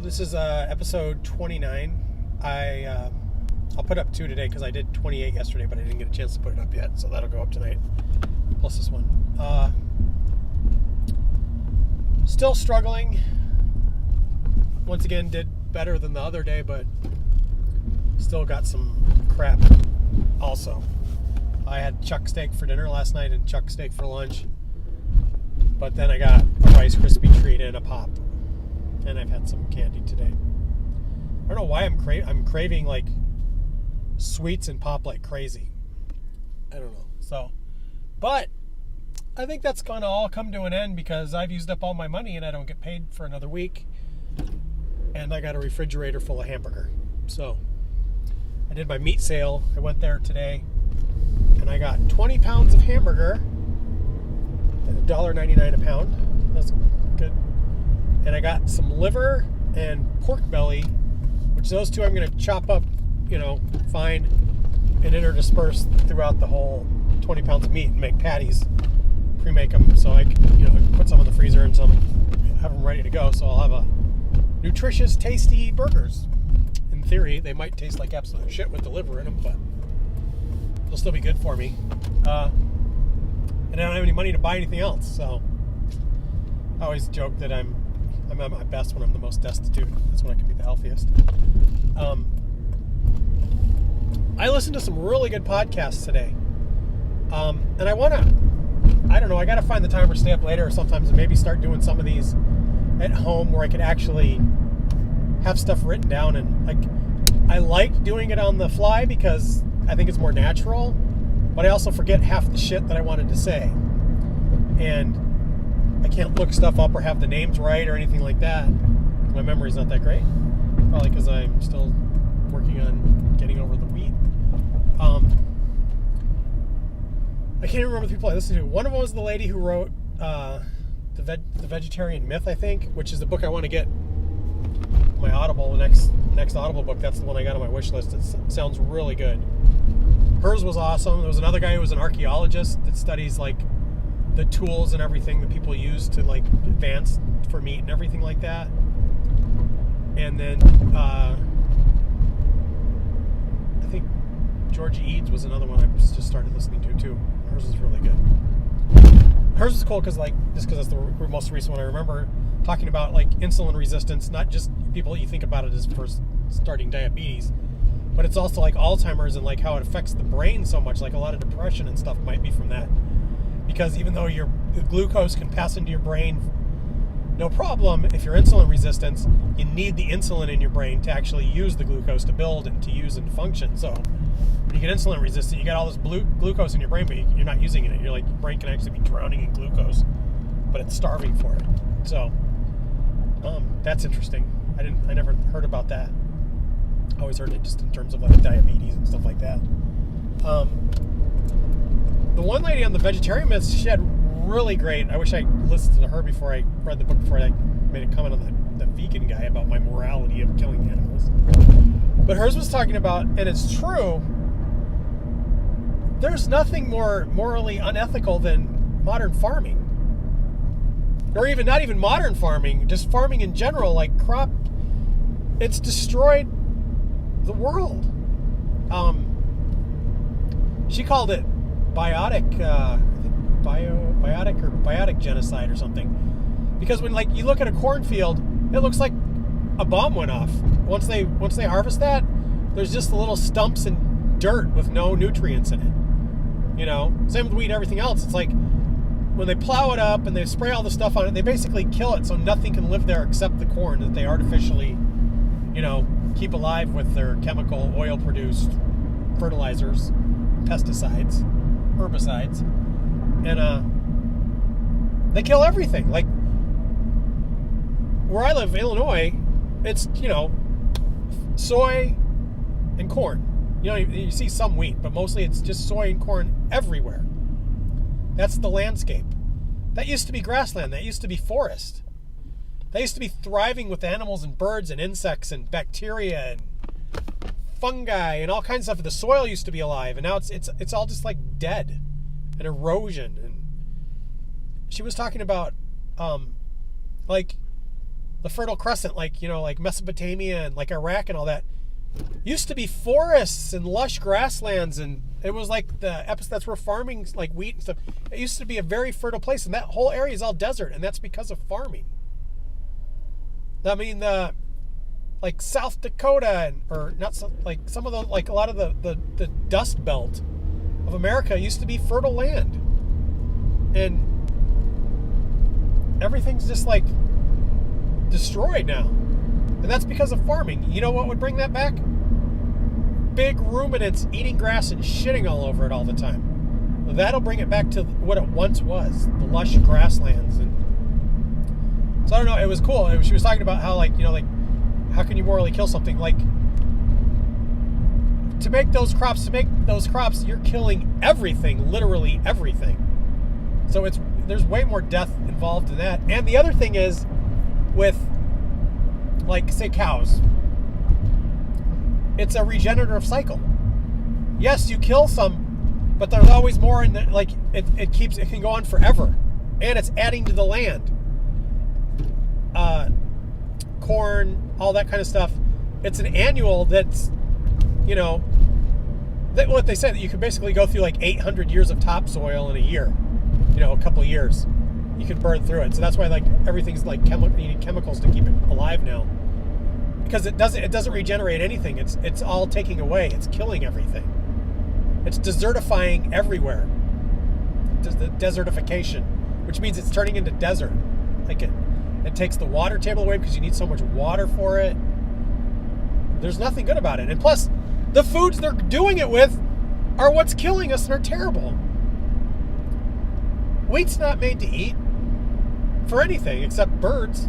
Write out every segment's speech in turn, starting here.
This is episode 29. I'll put up 2 today because I did 28 yesterday, but I didn't get a chance to put it up yet, so that'll go up tonight. Plus this one. Still struggling. Once again, did better than the other day, but still got some crap also. I had chuck steak for dinner last night and chuck steak for lunch, but then I got a Rice Krispie treat and a pop, and I've had some candy today. I don't know why I'm craving like sweets and pop like crazy. I don't know. So, but I think that's going to all come to an end because I've used up all my money and I don't get paid for another week. And I got a refrigerator full of hamburger. So I did my meat sale. I went there today and I got 20 pounds of hamburger at $1.99 a pound. That's good. And I got some liver and pork belly, which those two I'm going to chop up, fine, and interdisperse throughout the whole 20 pounds of meat and make patties, pre-make them so I can, put some in the freezer and some have them ready to go. So I'll have a nutritious, tasty burgers. In theory, they might taste like absolute shit with the liver in them, but they'll still be good for me. And I don't have any money to buy anything else, so I always joke that I'm at my best when I'm the most destitute. That's when I can be the healthiest. I listened to some really good podcasts today. And I got to find the time or stay up later or sometimes and maybe start doing some of these at home where I could actually have stuff written down. And I like doing it on the fly because I think it's more natural, but I also forget half the shit that I wanted to say. And I can't look stuff up or have the names right or anything like that. My memory's not that great. Probably because I'm still working on getting over the wheat. I can't even remember the people I listened to. One of them was the lady who wrote the Vegetarian Myth, I think, which is the book I want to get my Audible, the next Audible book. That's the one I got on my wish list. It sounds really good. Hers was awesome. There was another guy who was an archaeologist that studies like the tools and everything that people use to like advance for meat and everything like that. And then I think Georgia Eads was another one I just started listening to too. Hers was really good. Hers was cool because just because that's the most recent one I remember, talking about like insulin resistance, not just people you think about it as for starting diabetes, but it's also like Alzheimer's and like how it affects the brain so much. Like a lot of depression and stuff might be from that. Because even though your glucose can pass into your brain no problem, if you're insulin resistant, you need the insulin in your brain to actually use the glucose to build and to use and to function. So when you get insulin resistant, you got all this glucose in your brain, but you're not using it. Your brain can actually be drowning in glucose, but it's starving for it. So that's interesting. I never heard about that. I always heard it just in terms of like diabetes and stuff like that. The one lady on the Vegetarian Myths, she had really great. I wish I listened to her before I read the book, before I made a comment on the vegan guy about my morality of killing animals. But hers was talking about, and it's true, there's nothing more morally unethical than modern farming. Or even not even modern farming, just farming in general, like crop. It's destroyed the world. She called it biotic genocide or something, because when like you look at a cornfield, it looks like a bomb went off. Once they harvest that, there's just the little stumps and dirt with no nutrients in it. Same with wheat, everything else. It's like when they plow it up and they spray all the stuff on it, they basically kill it so nothing can live there except the corn that they artificially keep alive with their chemical oil produced fertilizers, pesticides, herbicides, and they kill everything. Like where I live, Illinois, it's soy and corn. You see some wheat, but mostly it's just soy and corn everywhere. That's the landscape. That used to be grassland. That used to be forest. That used to be thriving with animals and birds and insects and bacteria and fungi and all kinds of stuff. The soil used to be alive, and now it's all just like dead and erosion. And she was talking about like the Fertile Crescent, like, like Mesopotamia and like Iraq and all that, used to be forests and lush grasslands, and it was like that's where farming, like wheat and stuff. It used to be a very fertile place, and that whole area is all desert, and that's because of farming. I mean, like South Dakota, or not, like some of the, like a lot of the Dust Belt of America used to be fertile land, and everything's just like destroyed now, and that's because of farming. You know what would bring that back? Big ruminants eating grass and shitting all over it all the time. That'll bring it back to what it once was, the lush grasslands. And so I don't know, it was cool. She was talking about how, like, like, how can you morally kill something? Like, to make those crops, you're killing everything, literally everything. So there's way more death involved in that. And the other thing is, with, like, say, cows, it's a regenerative cycle. Yes, you kill some, but there's always more in the, like, it can go on forever, and it's adding to the land. Corn, all that kind of stuff. It's an annual that's, what they said, that you could basically go through like 800 years of topsoil in a year, a couple of years. You can burn through it. So that's why, like, everything's like you need chemicals to keep it alive now. Because it doesn't regenerate anything. It's all taking away. It's killing everything. It's desertifying everywhere. The desertification, which means it's turning into desert. Like it takes the water table away because you need so much water for it. There's nothing good about it. And plus, the foods they're doing it with are what's killing us and are terrible. Wheat's not made to eat for anything except birds,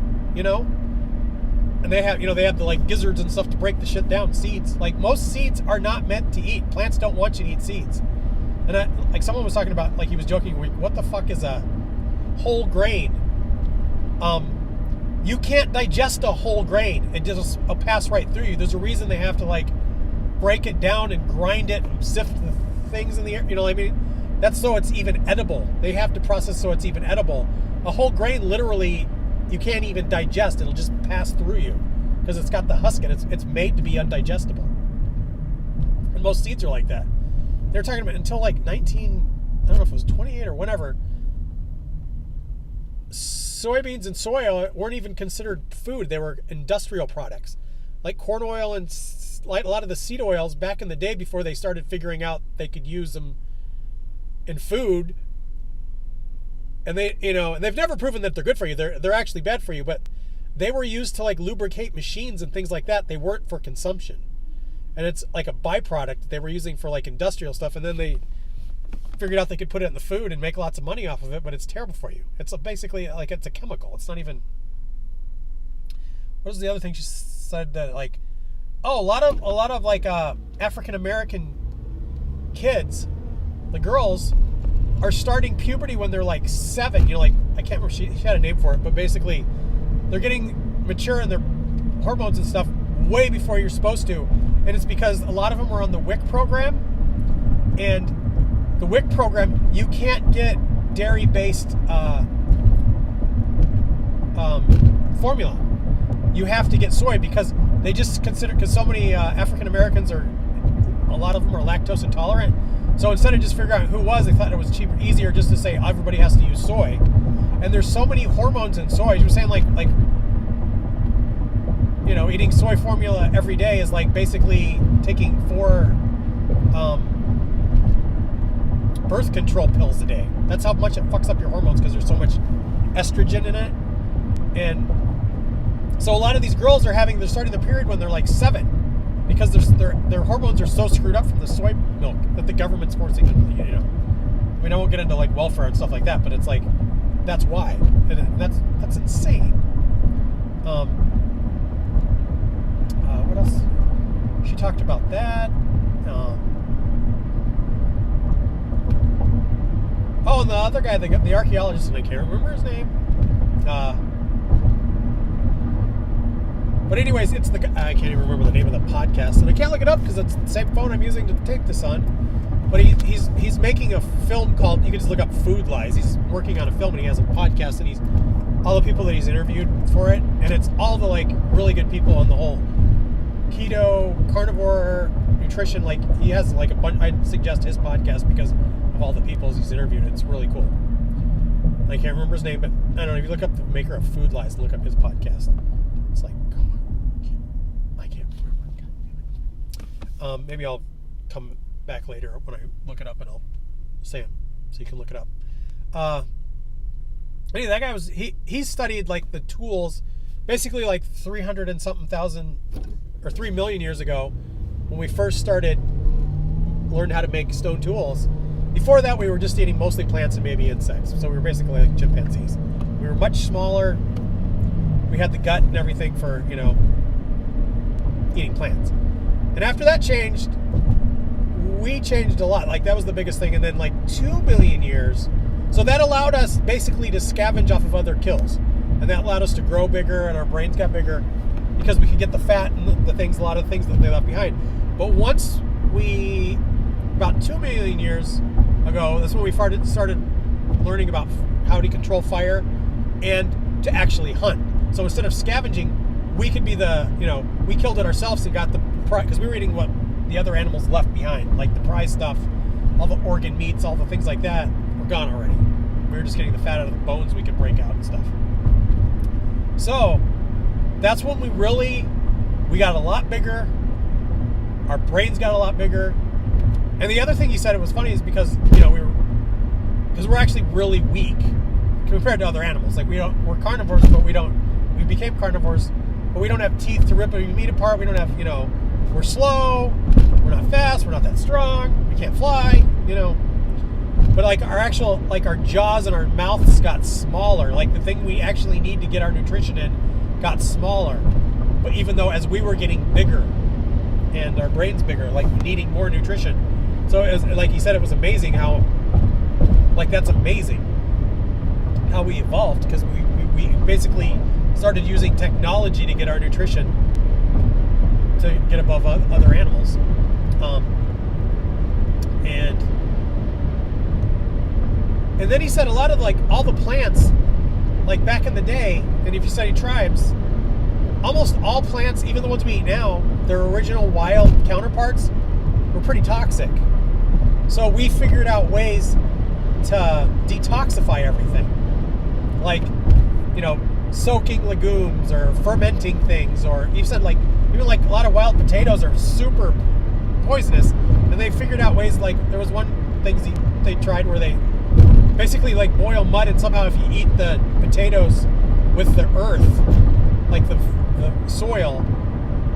And they have the, like, gizzards and stuff to break the shit down. Seeds, like, most seeds are not meant to eat. Plants don't want you to eat seeds. And like someone was talking about, like, he was joking, what the fuck is a whole grain? You can't digest a whole grain. It just pass right through you. There's a reason they have to, like, break it down and grind it and sift the things in the air. You know what I mean? That's so it's even edible. They have to process so it's even edible. A whole grain, literally, you can't even digest. It'll just pass through you because it's got the husk and it's made to be undigestible. And most seeds are like that. They're talking about until like I don't know if it was 28 or whatever, soybeans and soy oil weren't even considered food. They were industrial products. Like corn oil and like a lot of the seed oils back in the day, before they started figuring out they could use them in food. And they, and they've never proven that they're good for you. They're actually bad for you, but they were used to, like, lubricate machines and things like that. They weren't for consumption. And it's like a byproduct they were using for, like, industrial stuff. And then they figured out they could put it in the food and make lots of money off of it, but it's terrible for you. It's basically like, it's a chemical. It's not even. What was the other thing she said? That, like, a lot of like African American kids, the girls, are starting puberty when they're like 7. Like, I can't remember, she had a name for it, but basically they're getting mature in their hormones and stuff way before you're supposed to. And it's because a lot of them are on the WIC program, and the WIC program, you can't get dairy-based formula. You have to get soy because they just consider, because so many African Americans a lot of them are lactose intolerant. So instead of just figuring out who was, they thought it was cheaper, easier just to say everybody has to use soy. And there's so many hormones in soy. You were saying like eating soy formula every day is like basically taking 4 birth control pills a day. That's how much it fucks up your hormones, because there's so much estrogen in it. And so a lot of these girls they're starting the period when they're like 7. Because their hormones are so screwed up from the soy milk that the government's forcing them. I mean, I won't get into like welfare and stuff like that, but it's like that's why, and that's insane. What else? She talked about that. And the other guy, the archaeologist, and I can't remember his name. But anyways, it's I can't even remember the name of the podcast, and I can't look it up because it's the same phone I'm using to tape this on. But he's making a film called, you can just look up Food Lies. He's working on a film and he has a podcast, and he's all the people that he's interviewed for it, and it's all the like really good people on the whole keto, carnivore, nutrition. Like he has like a bunch. I'd suggest his podcast because of all the people he's interviewed. It's really cool. I can't remember his name, but I don't know. If you look up the maker of Food Lies, look up his podcast. It's like, I can't remember. Maybe I'll come back later when I look it up and I'll say him so you can look it up. Anyway, that guy was he studied like the tools, basically like 300 and something thousand or 3 million years ago when we first started learning how to make stone tools. Before that, we were just eating mostly plants and maybe insects. So we were basically like chimpanzees. We were much smaller. We had the gut and everything for, eating plants. And after that changed, we changed a lot. Like that was the biggest thing. And then like 2 billion years. So that allowed us basically to scavenge off of other kills. And that allowed us to grow bigger and our brains got bigger because we could get the fat and a lot of things that they left behind. But once about 2 million years ago, that's when we started learning about how to control fire and to actually hunt. So instead of scavenging, we could be we killed it ourselves and got the prize, because we were eating what the other animals left behind, like the prize stuff, all the organ meats, all the things like that were gone already. We were just getting the fat out of the bones we could break out and stuff. So that's when we got a lot bigger. Our brains got a lot bigger. And the other thing he said it was funny is because we're actually really weak compared to other animals. Like we're carnivores, but we became carnivores, but we don't have teeth to rip meat apart. We don't have, we're slow, we're not fast, we're not that strong, we can't fly, But like our jaws and our mouths got smaller. Like the thing we actually need to get our nutrition in got smaller. But even though as we were getting bigger and our brains bigger, like needing more nutrition. So it was, like he said, it was amazing how, that's amazing how we evolved, because we basically started using technology to get our nutrition to get above other animals. And then he said a lot of all the plants, like back in the day, and if you study tribes, almost all plants, even the ones we eat now, their original wild counterparts were pretty toxic. So we figured out ways to detoxify everything. Like, soaking legumes or fermenting things, or you said even a lot of wild potatoes are super poisonous, and they figured out ways, there was one thing they tried where they basically boil mud, and somehow if you eat the potatoes with the earth, like the soil,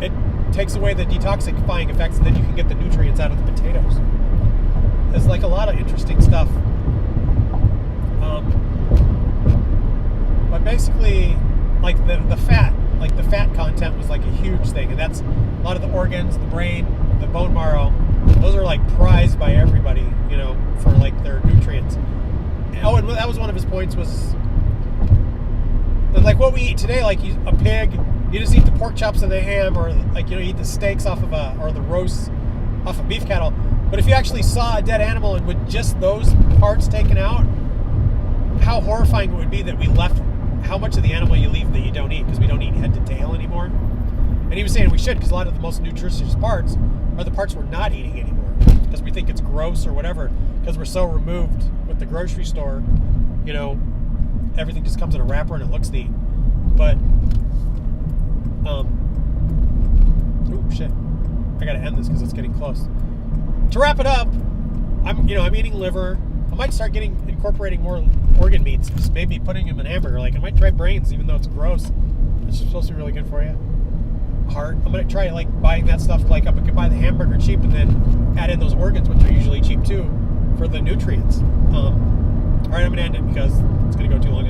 it takes away the detoxifying effects, and then you can get the nutrients out of the potatoes. There's a lot of interesting stuff. But basically, the fat content was a huge thing, and that's a lot of the organs, the brain, the bone marrow. Those are prized by everybody, for their nutrients. Oh, and that was one of his points was what we eat today, a pig, you just eat the pork chops and the ham, or eat the steaks or the roasts off of beef cattle. But if you actually saw a dead animal and with just those parts taken out, how horrifying it would be that we left, how much of the animal you leave that you don't eat, because we don't eat head to tail anymore. And he was saying we should, because a lot of the most nutritious parts are the parts we're not eating anymore, because we think it's gross or whatever, because we're so removed with the grocery store, everything just comes in a wrapper and it looks neat. But, shit, I gotta end this because it's getting close. To wrap it up, I'm eating liver. I might start incorporating more organ meats, just maybe putting them in hamburger. I might try brains, even though it's gross. It's supposed to be really good for you. Heart, I'm gonna try buying that stuff. I could buy the hamburger cheap and then add in those organs, which are usually cheap too, for the nutrients. All right, I'm gonna end it because it's gonna go too long.